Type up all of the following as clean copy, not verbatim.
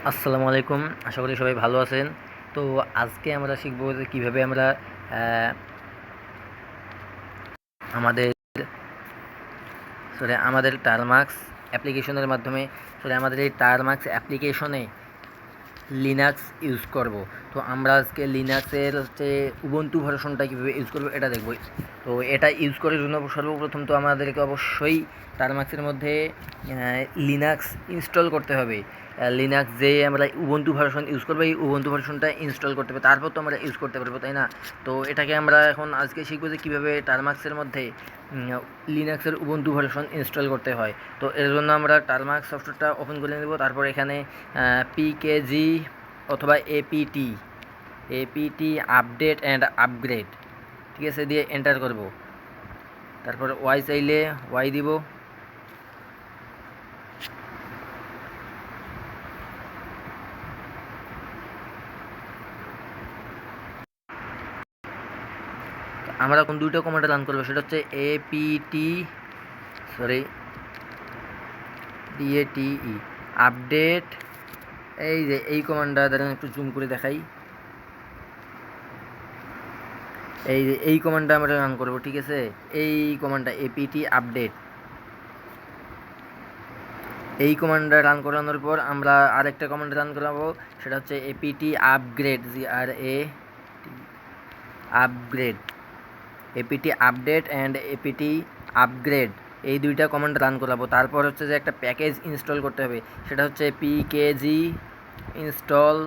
আসসালামু আলাইকুম। আশা করি সবাই ভালো আছেন। তো আজকে আমরা শিখব যে কীভাবে আমরা আহ, আমাদের আমাদের টার্মাক্স অ্যাপ্লিকেশনের মাধ্যমে আমাদের এই টার্মাক্স অ্যাপ্লিকেশনে লিনাক্স ইউজ করব। তো আমরা আজকে লিনাক্সের উবুন্টু ভার্সনটা কীভাবে ইউজ করব এটা দেখব। তো এটা ইউজ করার জন্য সর্বপ্রথম তো আমাদেরকে অবশ্যই টার্মাক্সের মধ্যে লিনাক্স ইনস্টল করতে হবে। লিনাক্স যে আমরা উবুন্টু ভার্সন ইউজ করবো এই উবুন্টু ভার্সনটা ইনস্টল করতে হবে, তারপর তো আমরা ইউজ করতে পারবো, তাই না? তো এটাকে আমরা এখন আজকে শিখবো যে কীভাবে টার্মাক্সের মধ্যে লিনাক্সের উবুন্টু ভার্সন ইনস্টল করতে হয়। তো এর জন্য আমরা টার্মাক্স সফটওয়্যারটা ওপেন করে নেব। তারপর এখানে পিকেজি অথবা apt apt update and upgrade, ঠিক আছে, দিয়ে এন্টার করব। তারপর ওয়াই চাইলে ওয়াই দিব। আমরা এখন দুইটা কমান্ড রান করবো, সেটা হচ্ছে এপিটি ডিএটিই আপডেট। এই যে এই কমান্ডটা ধরেন একটু জুম করে দেখাই। এই যে এই কমান্ডটা আমরা রান করব, ঠিক আছে। এই কমান্ডটা এপিটি আপডেট, এই কমান্ডটা রান করানোর পর আমরা আরেকটা কমান্ড রান করাবো, সেটা হচ্ছে apt upgrade, upgrade, apt update and apt upgrade, এই দুইটা কমান্ড রান করাবো। তারপর হচ্ছে যে একটা প্যাকেজ ইনস্টল করতে হবে, সেটা হচ্ছে পিকেজি ইনস্টল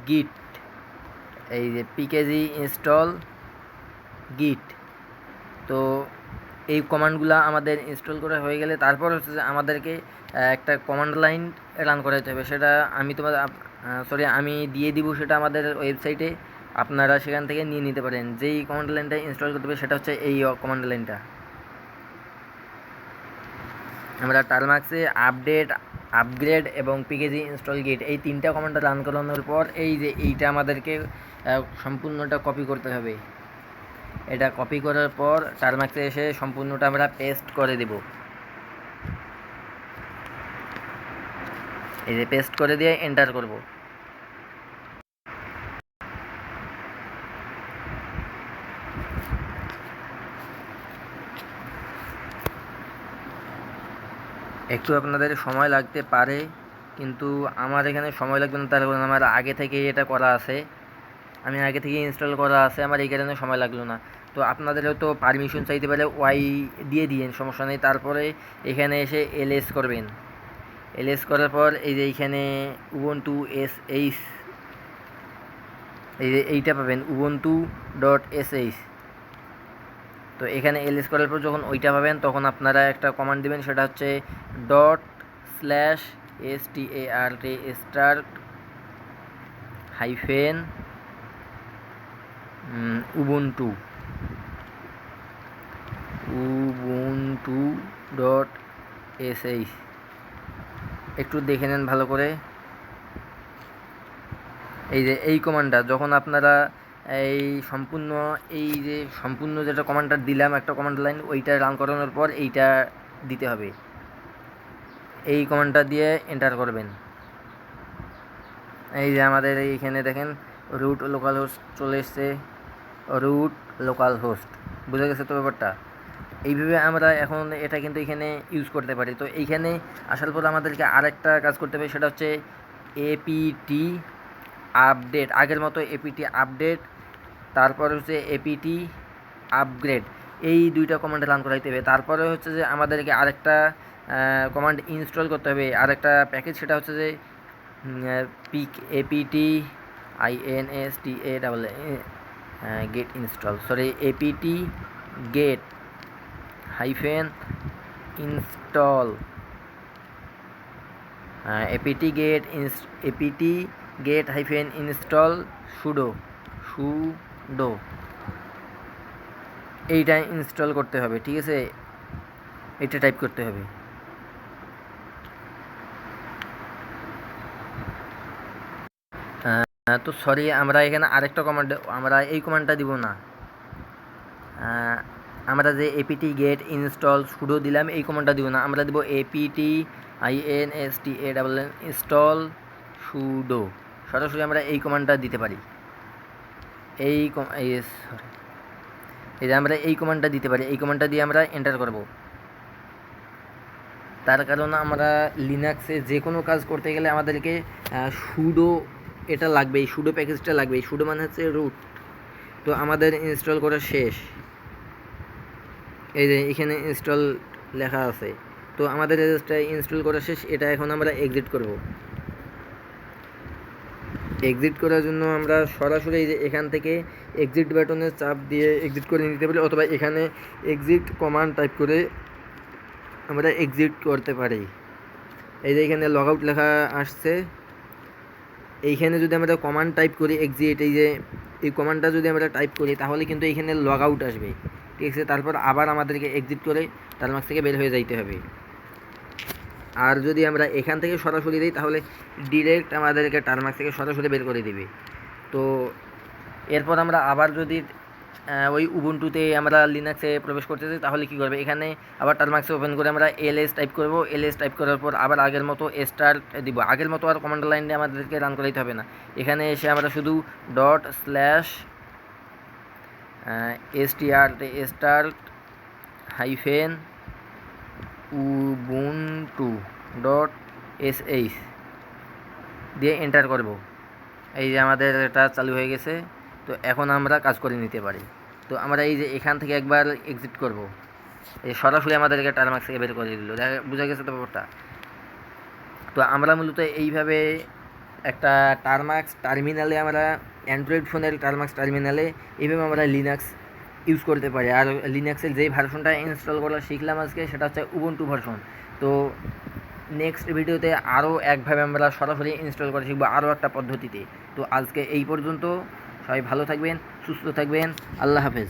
গিট। এই যে পিকেজি ইনস্টল গিট। তো এই কমান্ডগুলো আমাদের ইনস্টল করা হয়ে গেলে তারপর হচ্ছে যে আমাদেরকে একটা কমান্ড লাইন রান করাতে হবে। সেটা আমি দিয়ে দিব, সেটা আমাদের ওয়েবসাইটে, আপনারা সেখান থেকে নিয়ে নিতে পারেন। যেই কমান্ড লাইনটা ইনস্টল করতে হবে সেটা হচ্ছে এই কমান্ড লাইনটা। আমরা টার্মাক্সে আপডেট, আপগ্রেড এবং পিকেজি ইনস্টল গিট এই তিনটা কমান্ড রান করানোর পর এই যে এইটা আমাদেরকে সম্পূর্ণটা কপি করতে হবে। এটা কপি করার পর টার্মাক্সে এসে সম্পূর্ণটা আমরা পেস্ট করে দেব। এই যে পেস্ট করে দিয়ে এন্টার করব। একটু আপনাদের সময় লাগতে পারে, কিন্তু আমার এখানে সময় লাগবে না, তার কারণ আমার আগে থেকেই এটা করা আছে, আমি আগে থেকে ইনস্টল করা আছে, আমার এই কারণে সময় লাগলো না। তো আপনাদের হয়তো পারমিশন চাইতে পারে, ওয়াই দিয়ে দিয়েন, সমস্যা নেই। তারপরে এখানে এসে এলএস করবেন। এলএস করার পর এই যে এইখানে উবুন্টু এসএইচ, এই যে এইটা পাবেন ubuntu.sh। তো এখানে এলএস করার পর যখন ওইটা পাবেন তখন আপনারা একটা কমান্ড দিবেন, সেটা হচ্ছে /start হাইফেন ubuntu ubuntu.sh। একটু দেখে নেন ভালো করে। এই যে এই কমান্ডটা যখন আপনারা এই সম্পূর্ণ যেটা কমান্ডটা দিলাম, একটা কমান্ড লাইন, ওইটা রান করানোর পর এইটা দিতে হবে। এই কমান্ডটা দিয়ে এন্টার করবেন। এই যে আমাদের এইখানে দেখেন রুট লোকাল হোস্ট চলে এসছে, রুট লোকাল হোস্ট, বুঝে গেছে তো ব্যাপারটা। এইভাবে আমরা এখন এটা কিন্তু এখানে ইউজ করতে পারি। তো এইখানে আসার পর আমাদেরকে আরেকটা কাজ করতে হবে, সেটা হচ্ছে এপিটি আপডেট, আগের মতো এপিটি আপডেট, তারপরে হচ্ছে এপিটি আপগ্রেড, এই দুইটা কমান্ড রান করাইতে হবে। তারপরে হচ্ছে যে আমাদেরকে আরেকটা কমান্ড ইনস্টল করতে হবে, আরেকটা প্যাকেজ, সেটা হচ্ছে যে APT get install, APT get hyphen install, APT get hyphen install sudo, এইটা ইনস্টল করতে হবে, ঠিক আছে, এটা টাইপ করতে হবে। তো আমরা এখানে আরেকটা কমান্ড, আমরা এই কমান্ডটা দিব না, আমরা যে এপিটি গেট ইনস্টল সুডো দিলাম এই কমান্ডটা দিব না, আমরা দেব এপিটি INSTALL ইনস্টল সুডো, সরাসরি আমরা এই কমান্ডটা দিতে পারি। এই যে আমরা এই কমান্ডটা দিতে পারি, এই কমান্ডটা দিয়ে আমরা এন্টার করব। তার কারণ আমরা লিনাক্সে যে কোনো কাজ করতে গেলে আমাদেরকে সুডো এটা লাগবে, এই সুডো প্যাকেজটা লাগবে। এই সুডো মানে হচ্ছে রুট। তো আমাদের ইনস্টল করা শেষ, এই যে এখানে ইনস্টল লেখা আছে। তো আমাদের এটা ইনস্টল করা শেষ, এটা এখন আমরা এক্সিট করব। এক্সিট করার জন্য আমরা সরাসরি এই যে এখান থেকে এক্সিট বাটনে চাপ দিয়ে এক্সিট করে নিতে পারি, অথবা এখানে এক্সিট কমান্ড টাইপ করে আমরা এক্সিট করতে পারি। এই যে এখানে লগ আউট লেখা আসছে, এইখানে যদি আমরা কমান্ড টাইপ করি এক্সিট, এই যে এই কমান্ডটা যদি আমরা টাইপ করি তাহলে কিন্তু এখানে লগ আউট আসবে, ঠিক আছে। তারপর আবার আমাদেরকে এক্সিট করে টারমাক্স থেকে বের হয়ে যাইতে হবে। আর যদি আমরা এখান থেকে সরাসরি দিই তাহলে ডিরেক্ট আমাদেরকে টারমাক্স থেকে সরাসরি বের করে দিবে। তো এরপর আমরা আবার যদি ওই উবুন্টুতে আমরা লিনাক্সে প্রবেশ করতে চাই তাহলে কী করবে, এখানে আবার টারমাক্সে ওপেন করে আমরা এলএস টাইপ করব। এলএস টাইপ করার পর আবার আগের মতো স্টার্ট দিব। আগের মতো আর কমান্ড লাইনে আমাদেরকে রান করাইতে হবে না, এখানে এসে আমরা শুধু start হাইফেন ubuntu.sh দিয়ে এন্টার করব। এই যে আমাদের এটা চালু হয়ে গেছে। তো এখন আমরা কাজ করে নিতে পারি। তো আমরা এই যে এখান থেকে একবার এক্সিট করব, এই সরাসরি আমাদেরকে টারমাক্স থেকে বের করে দিল। বুঝা গেছে তো ব্যাপারটা। তো আমরা মূলত এইভাবে একটা টারমাক্স টার্মিনালে, আমরা অ্যান্ড্রয়েড ফোনের টারমাক্স টার্মিনালে এইভাবে আমরা লিনাক্স ইউজ করতে পারি। আর লিনাক্সের যেই ভার্সনটা ইনস্টল করা শিখলাম আজকে, সেটা হচ্ছে উবুন্টু ভার্সন। তো নেক্সট ভিডিওতে আরও একভাবে আমরা সরাসরি ইনস্টল করে শিখবো, আরও একটা পদ্ধতিতে। তো আজকে এই পর্যন্ত, সবাই ভালো থাকবেন, সুস্থ থাকবেন, আল্লাহ হাফেজ।